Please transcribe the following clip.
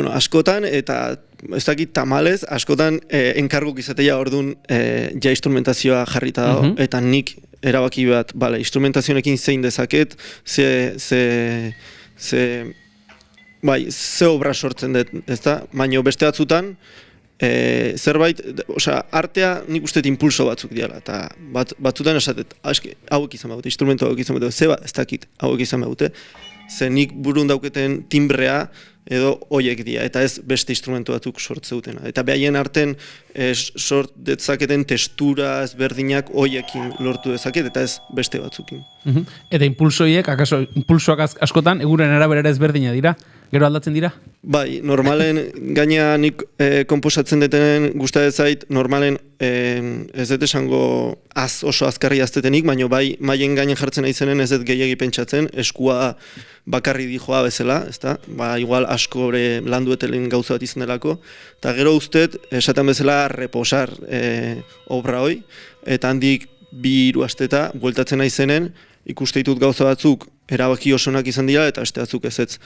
bueno, askotan, eta ez dakit tamalez, askotan enkarguk izatea orduan ja instrumentazioa jarrita dago, eta nik erabaki bat, bale, instrumentazionekin zein dezaket, ze obra sortzen dut, ezta? Baina beste batzutan, zerbait, artea nik uste impulso batzuk diala, eta batzutan esatet, hauek izan baute, instrumento hauek izan baute, zeba, ez dakit, hauek izan baute, ze nik burun dauketen timbrea edo hoiek dira, eta ez beste instrumentu batzuk sortzeutena. Eta behaien arten sort detzaketen testura ezberdinak hoiekin lortu dezaket, eta ez beste batzukin. Eta impulsoak askotan, eguren arabera ezberdina dira? Gero aldatzen dira? Bai, normalen, gaina nik konposatzen detenen gustatzen zait, normalen ez dut esango oso azkarri aztetenik, baina bai maien gainen jartzen aizenen ez dut gehiagi pentsatzen, eskua bakarri dijoa bezala, ezta? Ba, igual askore landuetelen gauza bat izan delako, eta gero ustez, esaten bezala reposar obra hoi, eta handik 2-3 asteta bueltatzen aizenen, ikuste ditut gauza batzuk erabaki osonak izan dira eta beste batzuk ezetz.